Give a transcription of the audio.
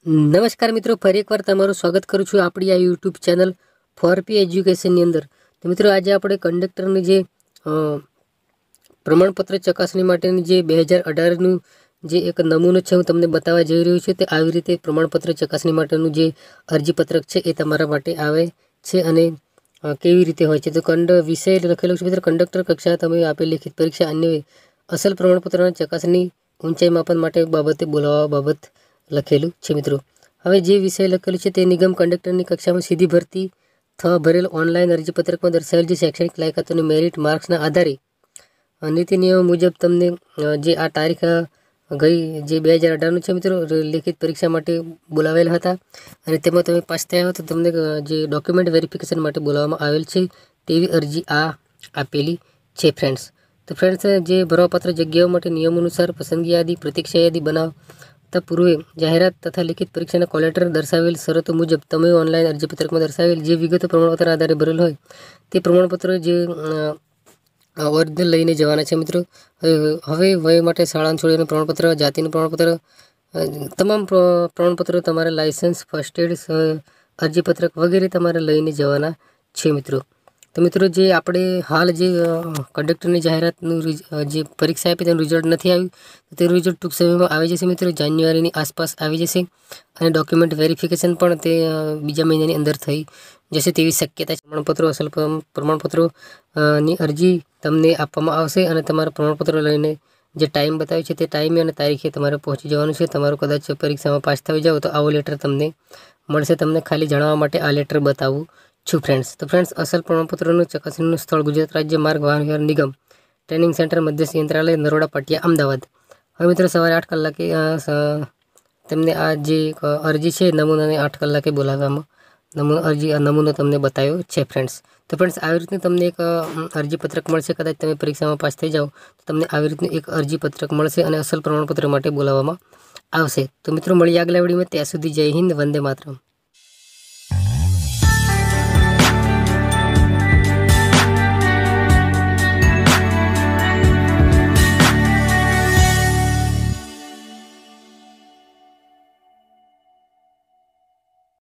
નમસ્કાર મિત્રો, ફરી એકવાર તમારું સ્વાગત કરું છું આપણી આ યુટ્યુબ ચેનલ ફોરપી એજ્યુકેશનની અંદર। તો મિત્રો, આજે આપણે કંડક્ટરની જે પ્રમાણપત્ર ચકાસણી માટેની જે 2018નું જે એક નમૂનો છે હું તમને બતાવવા જઈ રહ્યો છું। તે આવી રીતે પ્રમાણપત્ર ચકાસણી માટેનું જે અરજીપત્રક છે એ તમારા માટે આવે છે અને કેવી રીતે હોય છે। તો વિષય લખેલો છે મિત્રો, કંડક્ટર કક્ષા તમે આપેલ લેખિત પરીક્ષા અન્ય અસલ પ્રમાણપત્રના ચકાસણી ઊંચાઈ માપન માટે બાબતે બોલાવવા બાબત લખેલું છે મિત્રો। હવે જે વિષય લખેલું છે તે નિગમ કંડક્ટરની કક્ષામાં સીધી ભરતી થવા ભરેલ ઓનલાઈન અરજીપત્રકમાં દર્શાવેલ જે શૈક્ષણિક લાયકાતોની મેરિટ માર્ક્સના આધારે નીતિ નિયમો મુજબ તમને જે આ તારીખ ગઈ જે 2018નું છે મિત્રો લેખિત પરીક્ષા માટે બોલાવેલા હતા અને તેમાં તમે પાસ થયા હો તો તમને જે ડોક્યુમેન્ટ વેરિફિકેશન માટે બોલાવવામાં આવેલ છે તેવી અરજી આ આપેલી છે ફ્રેન્ડ્સ। તો ફ્રેન્ડ્સ, જે ભરવાપાત્ર જગ્યાઓ માટે નિયમો અનુસાર પસંદગી યાદી પ્રતીક્ષા યાદી બનાવતા પૂર્વે જાહેરાત તથા લેખિત પરીક્ષાના કોલેટર દર્શાવેલ શરતો મુજબ તમે ઓનલાઈન અરજીપત્રકમાં દર્શાવેલ જે વિગતો પ્રમાણપત્રના આધારે ભરેલ હોય તે પ્રમાણપત્ર જે ઓરિજિનલ લઈને જવાના છે મિત્રો। હવે વય માટે શાળા છોડીનું પ્રમાણપત્ર, જાતિનું પ્રમાણપત્ર, તમામ પ્રમાણપત્રો તમારે લાયસન્સ, ફર્સ્ટ એડ અરજીપત્રક વગેરે તમારે લઈને જવાના છે મિત્રો। તો મિત્રો, જે આપણે હાલ જે કંડક્ટરની જાહેરાતનું જે પરીક્ષા આપી તેનું રિઝલ્ટ નથી આવ્યું તો તેનું રિઝલ્ટ ટૂંક સમયમાં આવી જશે મિત્રો, જાન્યુઆરીની આસપાસ આવી જશે અને ડોક્યુમેન્ટ વેરિફિકેશન પણ તે બીજા મહિનાની અંદર થઈ જશે તેવી શક્યતા છે। પ્રમાણપત્રો અસલ પ્રમાણપત્રો ની અરજી તમને આપવામાં આવશે અને તમારા પ્રમાણપત્રો લઈને જે ટાઈમ બતાવ્યો છે તે ટાઈમે અને તારીખે તમારે પહોંચી જવાનું છે। તમારું કદાચ પરીક્ષામાં પાસ થઈ જાઓ તો આવો લેટર તમને મળશે। તમને ખાલી જણાવવા માટે આ લેટર બતાવું છું ફ્રેન્ડ્સ। તો ફ્રેન્ડ્સ, અસલ પ્રમાણપત્રોનું ચકાસણીનું સ્થળ ગુજરાત રાજ્ય માર્ગ વાહન વ્યવહાર નિગમ, ટ્રેનિંગ સેન્ટર, મધ્યસ્થ યંત્રાલય, નરોડા પાટિયા, અમદાવાદ। હવે મિત્રો, સવારે 8 કલાકે તમને આ જે અરજી છે નમૂનાને 8 કલાકે બોલાવવામાં નમૂનો તમને બતાવ્યો છે ફ્રેન્ડ્સ। તો ફ્રેન્ડ્સ, આવી રીતનું તમને એક અરજીપત્રક મળશે। કદાચ તમે પરીક્ષામાં પાસ થઈ જાઓ તો તમને આવી રીતનું એક અરજીપત્રક મળશે અને અસલ પ્રમાણપત્ર માટે બોલાવવામાં આવશે। તો મિત્રો, મળીએ આગલા વિડીયોમાં, ત્યાં સુધી જય હિન્દ, વંદે માતરમ।